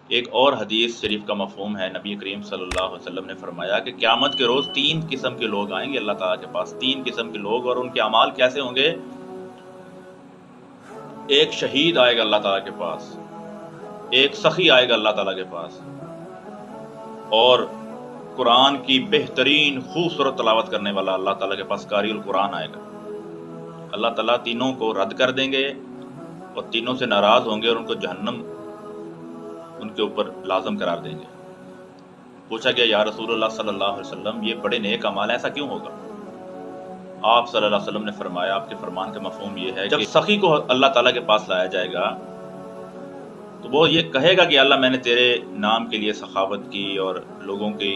ایک اور حدیث شریف کا مفہوم ہے، نبی کریم صلی اللہ علیہ وسلم نے فرمایا کہ قیامت کے روز 3 قسم کے لوگ آئیں گے اللہ تعالیٰ کے پاس، 3 قسم کے لوگ، اور ان کے اعمال کیسے ہوں گے؟ ایک شہید آئے گا اللہ تعالیٰ کے پاس، ایک سخی آئے گا اللہ تعالیٰ کے پاس، اور قرآن کی بہترین خوبصورت تلاوت کرنے والا اللہ تعالیٰ کے پاس قاری القرآن آئے گا۔ اللہ تعالیٰ تینوں کو رد کر دیں گے اور تینوں سے ناراض ہوں گے اور ان کو جہنم ان کے اوپر لازم قرار دیں گے۔ پوچھا گیا یا رسول اللہ صلی اللہ علیہ وسلم یہ بڑے نیک اعمال ایسا کیوں ہوگا؟ آپ صلی اللہ علیہ وسلم نے فرمایا، آپ کے فرمان کا مفہوم یہ ہے، جب سخی کو اللہ تعالیٰ کے پاس لایا جائے گا تو وہ یہ کہے گا کہ اللہ میں نے تیرے نام کے لیے سخاوت کی اور لوگوں کی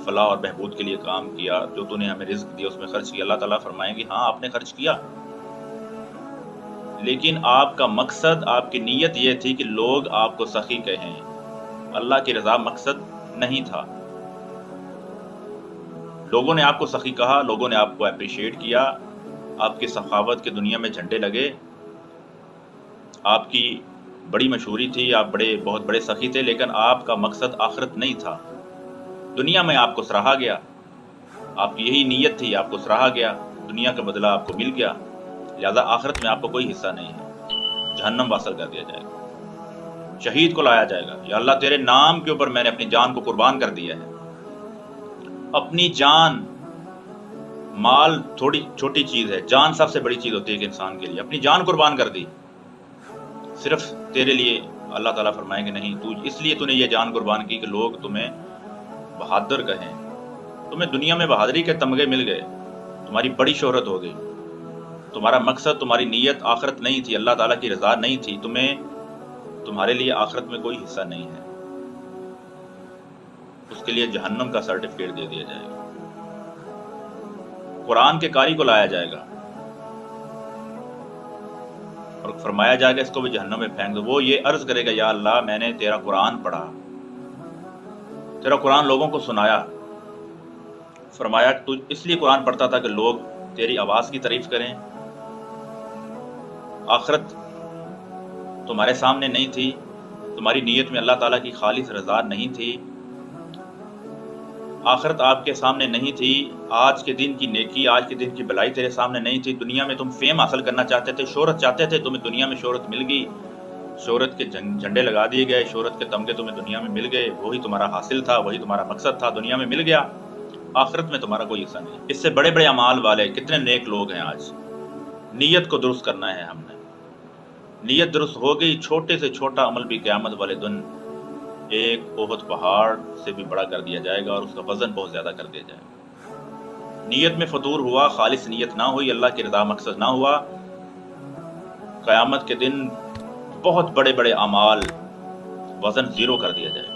فلاح اور بہبود کے لیے کام کیا، جو تو نے ہمیں رزق دیا اس میں خرچ کیا۔ اللہ تعالیٰ فرمائیں گے ہاں آپ نے خرچ کیا، لیکن آپ کا مقصد، آپ کی نیت یہ تھی کہ لوگ آپ کو سخی کہیں، اللہ کی رضا مقصد نہیں تھا۔ لوگوں نے آپ کو سخی کہا، لوگوں نے آپ کو اپریشیٹ کیا، آپ کی سخاوت کے دنیا میں جھنڈے لگے، آپ کی بڑی مشہوری تھی، آپ بہت بڑے سخی تھے، لیکن آپ کا مقصد آخرت نہیں تھا۔ دنیا میں آپ کو سراہا گیا، آپ کی یہی نیت تھی، آپ کو سراہا گیا، دنیا کا بدلہ آپ کو مل گیا، لہذا آخرت میں آپ کو کوئی حصہ نہیں ہے، جہنم واصل کر دیا جائے گا۔ شہید کو لایا جائے گا، یا اللہ تیرے نام کے اوپر میں نے اپنی جان کو قربان کر دیا ہے۔ اپنی جان، مال تھوڑی چھوٹی چیز ہے، جان سب سے بڑی چیز ہوتی ہے کہ انسان کے لیے اپنی جان قربان کر دی صرف تیرے لیے۔ اللہ تعالیٰ فرمائیں گے نہیں، تو اس لیے تو نے یہ جان قربان کی کہ لوگ تمہیں بہادر کہیں، تمہیں دنیا میں بہادری کے تمغے مل گئے، تمہاری بڑی شہرت ہو گئی، تمہارا مقصد، تمہاری نیت آخرت نہیں تھی، اللہ تعالیٰ کی رضا نہیں تھی، تمہارے لیے آخرت میں کوئی حصہ نہیں ہے، اس کے لیے جہنم کا سرٹیفکیٹ دے دیا جائے گا۔ قرآن کے قاری کو لایا جائے گا اور فرمایا جائے گا اس کو بھی جہنم میں پھینک دو۔ وہ یہ عرض کرے گا یا اللہ میں نے تیرا قرآن پڑھا، تیرا قرآن لوگوں کو سنایا، فرمایا تو اس لیے قرآن پڑھتا تھا کہ لوگ تیری آواز کی تعریف کریں، آخرت تمہارے سامنے نہیں تھی، تمہاری نیت میں اللہ تعالیٰ کی خالص رضا نہیں تھی، آخرت آپ کے سامنے نہیں تھی، آج کے دن کی نیکی، آج کے دن کی بھلائی تیرے سامنے نہیں تھی۔ دنیا میں تم فیم حاصل کرنا چاہتے تھے، شہرت چاہتے تھے، تمہیں دنیا میں شہرت مل گئی، شہرت کے جھنڈے لگا دیے گئے، شہرت کے تمغے تمہیں دنیا میں مل گئے، وہی تمہارا حاصل تھا، وہی تمہارا مقصد تھا، دنیا میں مل گیا، آخرت میں تمہارا کوئی حصہ نہیں۔ اس سے بڑے بڑے اعمال والے کتنے نیک لوگ ہیں آج۔ نیت کو درست کرنا ہے ہم نے، نیت درست ہو گئی، چھوٹے سے چھوٹا عمل بھی قیامت والے دن ایک احد پہاڑ سے بھی بڑا کر دیا جائے گا اور اس کا وزن بہت زیادہ کر دیا جائے گا۔ نیت میں فطور ہوا، خالص نیت نہ ہوئی، اللہ کی رضا مقصد نہ ہوا، قیامت کے دن بہت بڑے بڑے اعمال وزن زیرو کر دیا جائے گا۔